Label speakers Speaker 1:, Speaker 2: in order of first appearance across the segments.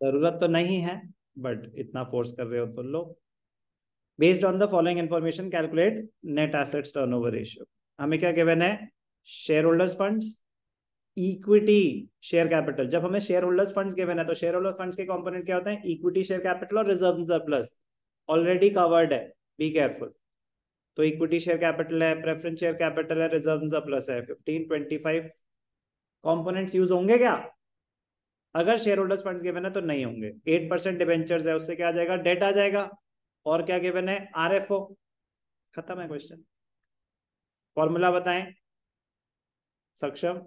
Speaker 1: जरूरत तो नहीं है, बट इतना फोर्स कर रहे हो तो लो। Based on the following information calculate net assets turnover ratio. हमें क्या गिवन है? Shareholders funds, equity, share capital. जब हमें शेयर होल्डर्स फंड्स गिवन है तो शेयर होल्डर फंड्स के कंपोनेंट क्या होते हैं? इक्विटी, शेयर कैपिटल और रिजर्व सरप्लस। ऑलरेडी कवर्ड है, बी केयरफुल। तो इक्विटी शेयर कैपिटल है, प्रेफरेंस शेयर कैपिटल है, रिजर्व सरप्लस है। 15, 25 कंपोनेंट्स यूज होंगे क्या? अगर शेयर होल्डर्स फंड्स गिवन है तो नहीं होंगे। 8% डिबेंचर्स है, उससे क्या आ जाएगा? डेट आ जाएगा। और क्या गिवन है? आरएफओ। खत्म है क्वेश्चन। फॉर्मूला बताएं सक्षम।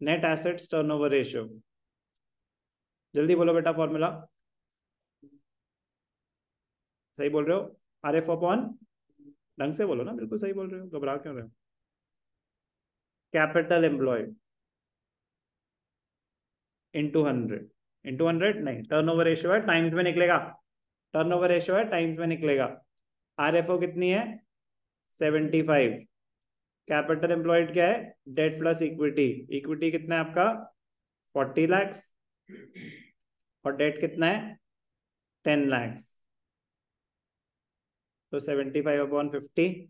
Speaker 1: नेट एसेट्स टर्नओवर रेशियो, जल्दी बोलो बेटा फॉर्मूला। सही बोल रहे हो? आरएफओ अपॉन, ढंग से बोलो ना, बिल्कुल सही बोल रहे हो, घबरा क्यों रहे हो? Capital employed into 100। इंटू 100 नहीं, टर्नओवर रेशियो है, टाइम्स में निकलेगा। टर्नओवर रेशियो है, टाइम्स में निकलेगा। आरएफओ कितनी है? 75। कैपिटल एम्प्लॉयड क्या है? Date plus equity. इक्विटी कितना है आपका? 40 lakhs। और डेट कितना है? 10 lakhs। तो 75/50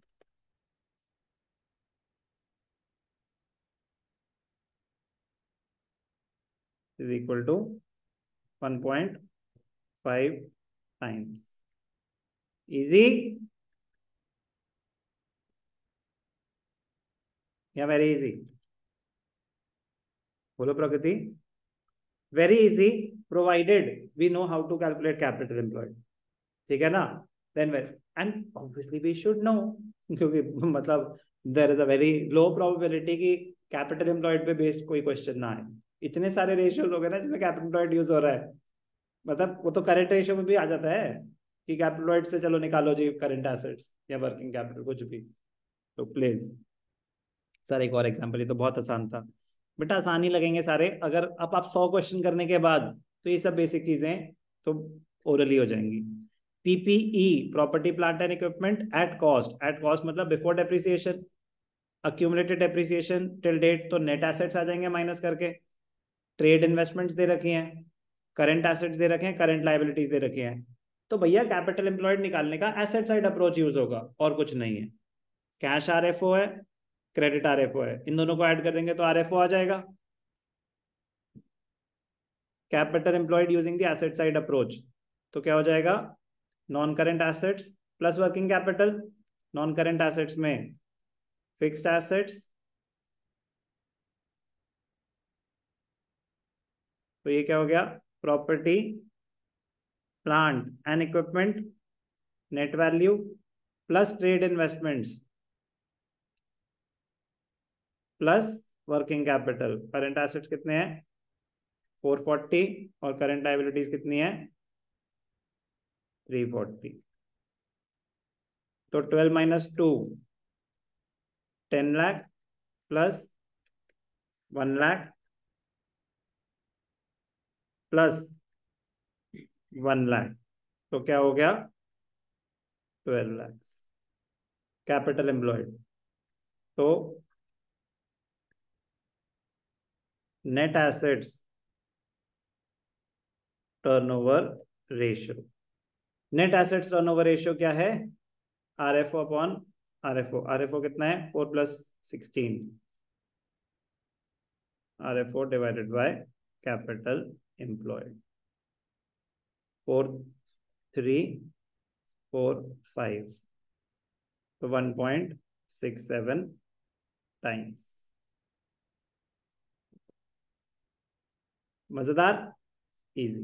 Speaker 1: is equal to 1.5 times. Easy या वेरी इजी? बोलो Pragati. Very easy, provided we know how to calculate capital employed. ठीक है ना? Then very, and obviously we should know, क्योंकि मतलब there is a very low probability कि capital employed पे based कोई क्वेश्चन ना आए। इतने सारे रेशियोज हो गए ना जिसमें कैपिटल एम्प्लॉयड यूज हो रहा है। मतलब वो तो करंट रेशियो में भी आ जाता है कि कैपिटल एम्प्लॉयड से चलो निकालो जी करंट एसेट्स या वर्किंग कैपिटल कुछ भी। तो प्लीज सर एक और एग्जांपल, ये तो बहुत आसान था बेटा। आसान ही लगेंगे सारे, अगर अब आप 100 क्वेश्चन करने के बाद तो ये सब बेसिक चीजें तो ओरली हो जाएंगी। PPE, property plant and equipment at cost. At cost मतलब before depreciation. Accumulated depreciation till date, तो नेट एसेट्स आ जाएंगे माइनस करके। ट्रेड इन्वेस्टमेंट्स दे रखी हैं, करंट एसेट्स दे रखे हैं, करंट लाइबिलिटीज दे रखी हैं। तो भैया कैपिटल एम्प्लॉयड निकालने का एसेट साइड अप्रोच यूज होगा, और कुछ नहीं है। कैश आरएफओ है, क्रेडिट आरएफओ है, इन दोनों को ऐड कर देंगे तो आरएफओ आ जाएगा। Capital employed using the asset side approach, तो क्या हो जाएगा? Non current assets plus working capital. Non current assets में फिक्स्ड एसेट्स, तो ये क्या हो गया? Property plant and equipment net value plus trade investments plus working capital. Current assets कितने हैं? 440। और करंट लायबिलिटीज कितनी है? 340। तो 12 - 2 10 लाख प्लस 1 लाख प्लस 1 लाख, तो क्या हो गया? 12 लाख कैपिटल एम्प्लॉयड। तो net assets turnover ratio, net assets turnover ratio क्या है? RFO upon RFO. आरएफओ कितना है? 4 + 16। RFO divided by capital employed. 4345, तो 1.67 टाइम्स। मजेदार, इजी।